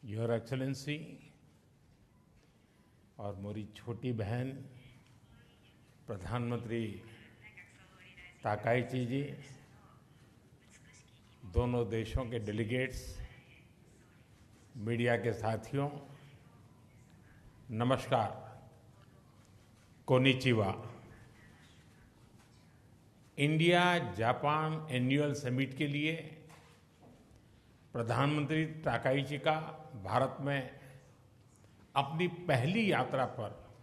Your excellency और मेरी छोटी बहन प्रधानमंत्री ताकाईची जी, दोनों देशों के डेलीगेट्स, मीडिया के साथियों, नमस्कार, konnichiwa. India Japan annual summit के लिए प्रधानमंत्री ताकाईची का भारत में अपनी पहली यात्रा पर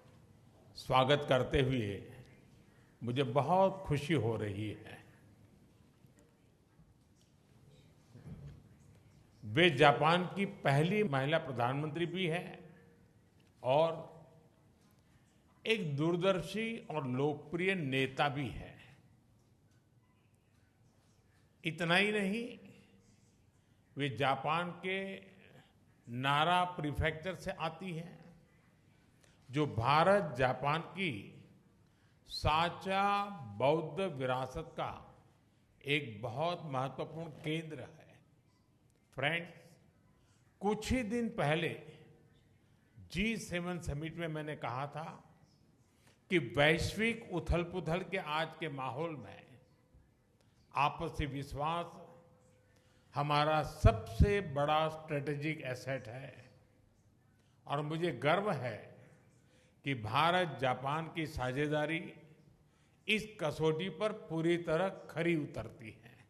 स्वागत करते हुए मुझे बहुत खुशी हो रही है। वे जापान की पहली महिला प्रधानमंत्री भी हैं और एक दूरदर्शी और लोकप्रिय नेता भी है। इतना ही नहीं, वे जापान के नारा प्रीफेक्चर से आती हैं, जो भारत जापान की साझा बौद्ध विरासत का एक बहुत महत्वपूर्ण केंद्र है। फ्रेंड्स, कुछ ही दिन पहले G7 समिट में मैंने कहा था कि वैश्विक उथल-पुथल के आज के माहौल में आपसी विश्वास हमारा सबसे बड़ा स्ट्रेटेजिक एसेट है और मुझे गर्व है कि भारत जापान की साझेदारी इस कसौटी पर पूरी तरह खरी उतरती है।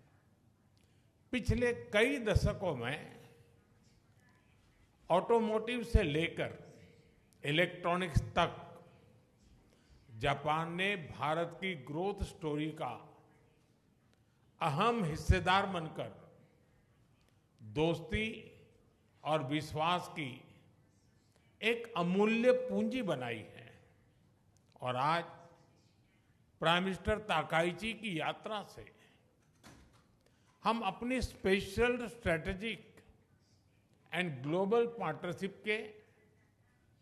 पिछले कई दशकों में ऑटोमोटिव से लेकर इलेक्ट्रॉनिक्स तक जापान ने भारत की ग्रोथ स्टोरी का अहम हिस्सेदार बनकर दोस्ती और विश्वास की एक अमूल्य पूंजी बनाई है। और आज प्राइम मिनिस्टर ताकाईची की यात्रा से हम अपनी special strategic and global partnership के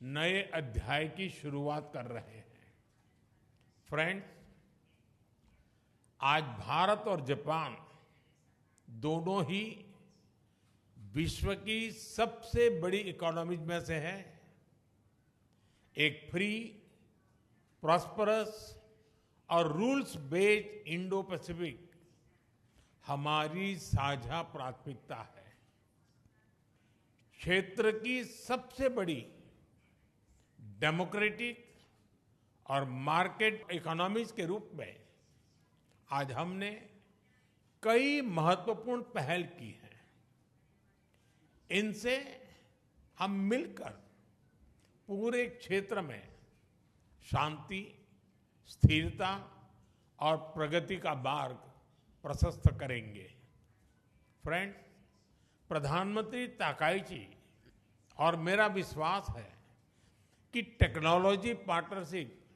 नए अध्याय की शुरुआत कर रहे हैं। फ्रेंड्स, आज भारत और जापान दोनों ही विश्व की सबसे बड़ी इकोनॉमीज में से है। एक फ्री, प्रॉस्परस और रूल्स बेस्ड इंडो पैसिफिक हमारी साझा प्राथमिकता है। क्षेत्र की सबसे बड़ी डेमोक्रेटिक और मार्केट इकोनॉमीज के रूप में आज हमने कई महत्वपूर्ण पहल की हैं। इनसे हम मिलकर पूरे क्षेत्र में शांति, स्थिरता और प्रगति का मार्ग प्रशस्त करेंगे। फ्रेंड्स, प्रधानमंत्री ताकाईची और मेरा विश्वास है कि टेक्नोलॉजी पार्टनरशिप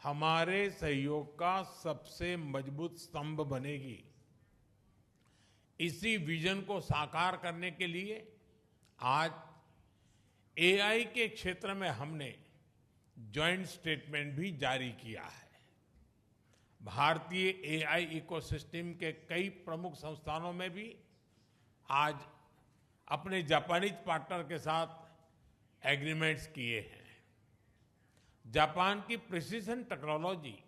हमारे सहयोग का सबसे मजबूत स्तंभ बनेगी। इसी विजन को साकार करने के लिए आज AI के क्षेत्र में हमने जॉइंट स्टेटमेंट भी जारी किया है। भारतीय AI इकोसिस्टम के कई प्रमुख संस्थानों में भी आज अपने जापानीज पार्टनर के साथ एग्रीमेंट्स किए हैं। जापान की प्रिसिजन टेक्नोलॉजी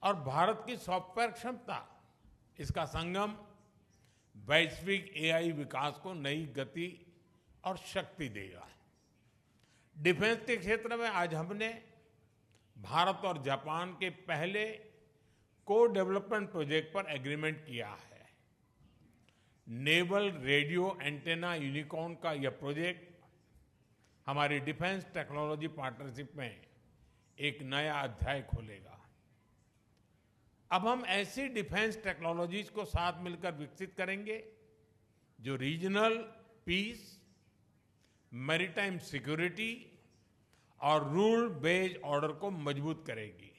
और भारत की सॉफ्टवेयर क्षमता, इसका संगम वैश्विक AI विकास को नई गति और शक्ति देगा। डिफेंस के क्षेत्र में आज हमने भारत और जापान के पहले को डेवलपमेंट प्रोजेक्ट पर एग्रीमेंट किया है। नेवल रेडियो एंटेना यूनिकॉर्न का यह प्रोजेक्ट हमारी डिफेंस टेक्नोलॉजी पार्टनरशिप में एक नया अध्याय खोलेगा। अब हम ऐसी डिफेंस टेक्नोलॉजीज को साथ मिलकर विकसित करेंगे जो रीजनल पीस, मैरीटाइम सिक्योरिटी और रूल बेस्ड ऑर्डर को मजबूत करेगी।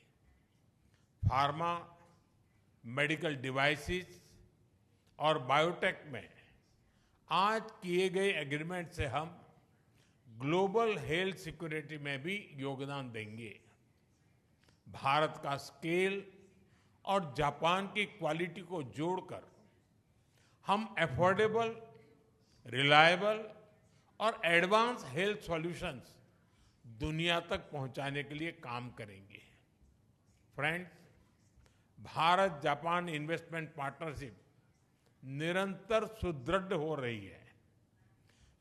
फार्मा, मेडिकल डिवाइसेस और बायोटेक में आज किए गए एग्रीमेंट से हम ग्लोबल हेल्थ सिक्योरिटी में भी योगदान देंगे। भारत का स्केल और जापान की क्वालिटी को जोड़कर हम अफोर्डेबल, रिलायबल और एडवांस हेल्थ सॉल्यूशंस दुनिया तक पहुंचाने के लिए काम करेंगे। Friends, Bharat Japan investment partnership निरंतर सुदृढ़ हो रही है।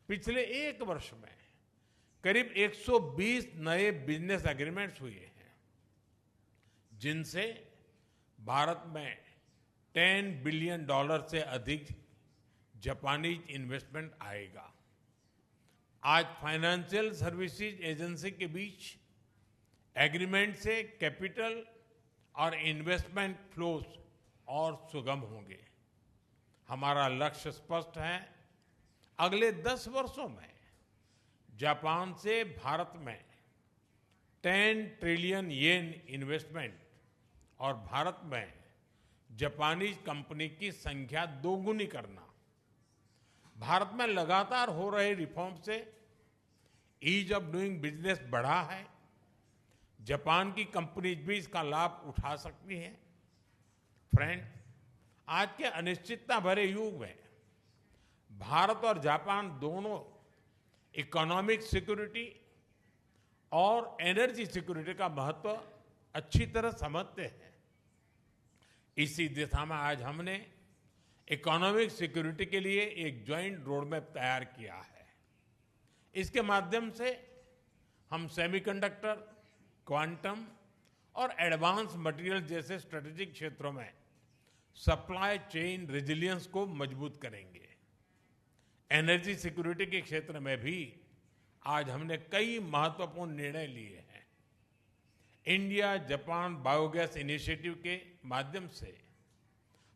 पिछले एक वर्ष में करीब 120 नए बिजनेस एग्रीमेंट्स हुए हैं, जिनसे भारत में $10 बिलियन से अधिक जापानी इन्वेस्टमेंट आएगा। आज फाइनेंशियल सर्विसेज एजेंसी के बीच एग्रीमेंट से कैपिटल और इन्वेस्टमेंट फ्लोस और सुगम होंगे। हमारा लक्ष्य स्पष्ट है, अगले 10 वर्षों में जापान से भारत में 10 ट्रिलियन येन इन्वेस्टमेंट और भारत में जापानीज कंपनी की संख्या दोगुनी करना। भारत में लगातार हो रहे रिफॉर्म से ईज ऑफ डूइंग बिजनेस बढ़ा है। जापान की कंपनीज भी इसका लाभ उठा सकती हैं। फ्रेंड, आज के अनिश्चितता भरे युग में भारत और जापान दोनों इकोनॉमिक सिक्योरिटी और एनर्जी सिक्योरिटी का महत्व अच्छी तरह समझते हैं। इसी दिशा में आज हमने इकोनॉमिक सिक्योरिटी के लिए एक ज्वाइंट रोडमैप तैयार किया है। इसके माध्यम से हम सेमीकंडक्टर, क्वांटम और एडवांस मटेरियल जैसे स्ट्रेटेजिक क्षेत्रों में सप्लाई चेन रेजिलियंस को मजबूत करेंगे। एनर्जी सिक्योरिटी के क्षेत्र में भी आज हमने कई महत्वपूर्ण निर्णय लिए हैं। इंडिया जापान बायोगैस इनिशिएटिव के माध्यम से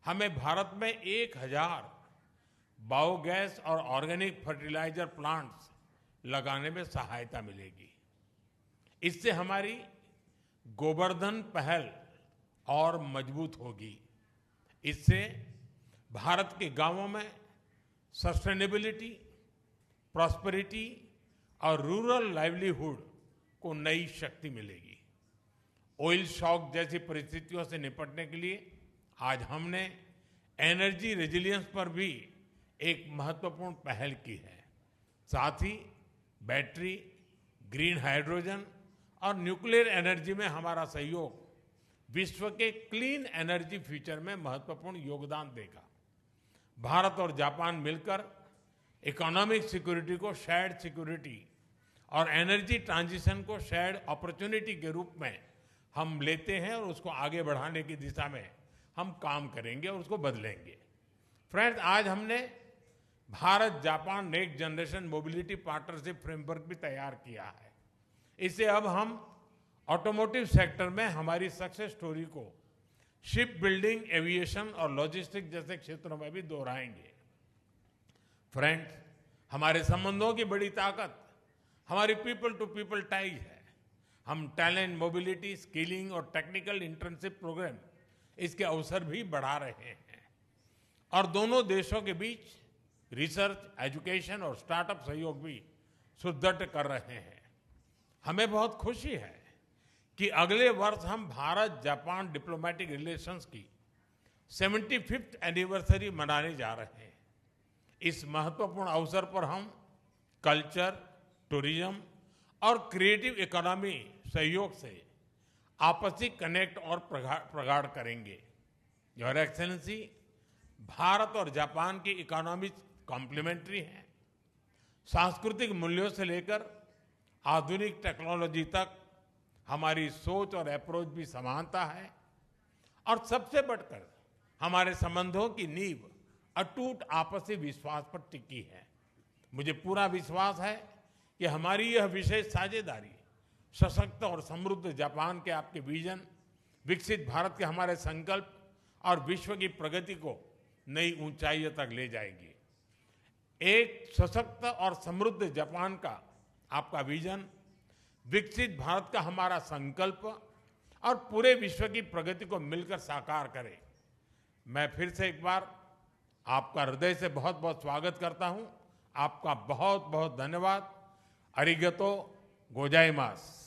हमें भारत में 1000 बायोगैस और ऑर्गेनिक फर्टिलाइजर प्लांट्स लगाने में सहायता मिलेगी। इससे हमारी गोवर्धन पहल और मजबूत होगी। इससे भारत के गांवों में सस्टेनेबिलिटी, प्रॉस्पेरिटी और रूरल लाइवलीहुड को नई शक्ति मिलेगी। ऑयल शॉक जैसी परिस्थितियों से निपटने के लिए आज हमने एनर्जी रेजिलियंस पर भी एक महत्वपूर्ण पहल की है। साथ ही बैटरी, ग्रीन हाइड्रोजन और न्यूक्लियर एनर्जी में हमारा सहयोग विश्व के क्लीन एनर्जी फ्यूचर में महत्वपूर्ण योगदान देगा। भारत और जापान मिलकर इकोनॉमिक सिक्योरिटी को शेयर्ड सिक्योरिटी और एनर्जी ट्रांजिशन को शेयर्ड अपॉर्चुनिटी के रूप में हम लेते हैं और उसको आगे बढ़ाने की दिशा में हम काम करेंगे और उसको बदलेंगे। फ्रेंड्स, आज हमने Bharat Japan next generation mobility partnership framework भी तैयार किया है। इससे अब हम ऑटोमोटिव सेक्टर में हमारी सक्सेस स्टोरी को शिप बिल्डिंग, एविएशन और लॉजिस्टिक्स जैसे क्षेत्रों में भी दोहराएंगे। फ्रेंड्स, हमारे संबंधों की बड़ी ताकत हमारी पीपल टू पीपल टाइज है। हम टैलेंट मोबिलिटी, स्किलिंग और टेक्निकल इंटर्नशिप प्रोग्राम इसके अवसर भी बढ़ा रहे हैं और दोनों देशों के बीच रिसर्च, एजुकेशन और स्टार्टअप सहयोग भी सुदृढ़ कर रहे हैं। हमें बहुत खुशी है कि अगले वर्ष हम भारत जापान डिप्लोमेटिक रिलेशंस की 75th एनिवर्सरी मनाने जा रहे हैं। इस महत्वपूर्ण अवसर पर हम कल्चर, टूरिज्म और क्रिएटिव इकोनॉमी सहयोग से आपसी कनेक्ट और प्रगाढ़ करेंगे। योर एक्सेलेंसी, भारत और जापान की इकोनॉमी कॉम्प्लीमेंट्री है। सांस्कृतिक मूल्यों से लेकर आधुनिक टेक्नोलॉजी तक हमारी सोच और अप्रोच भी समानता है और सबसे बढ़कर हमारे संबंधों की नींव अटूट आपसी विश्वास पर टिकी है। मुझे पूरा विश्वास है कि हमारी यह विशेष साझेदारी सशक्त और समृद्ध जापान के आपके विजन, विकसित भारत के हमारे संकल्प और विश्व की प्रगति को नई ऊंचाइयों तक ले जाएगी। एक सशक्त और समृद्ध जापान का आपका विजन, विकसित भारत का हमारा संकल्प और पूरे विश्व की प्रगति को मिलकर साकार करे। मैं फिर से एक बार आपका हृदय से बहुत बहुत स्वागत करता हूं। आपका बहुत बहुत धन्यवाद। अरिगतो गोजाइमास।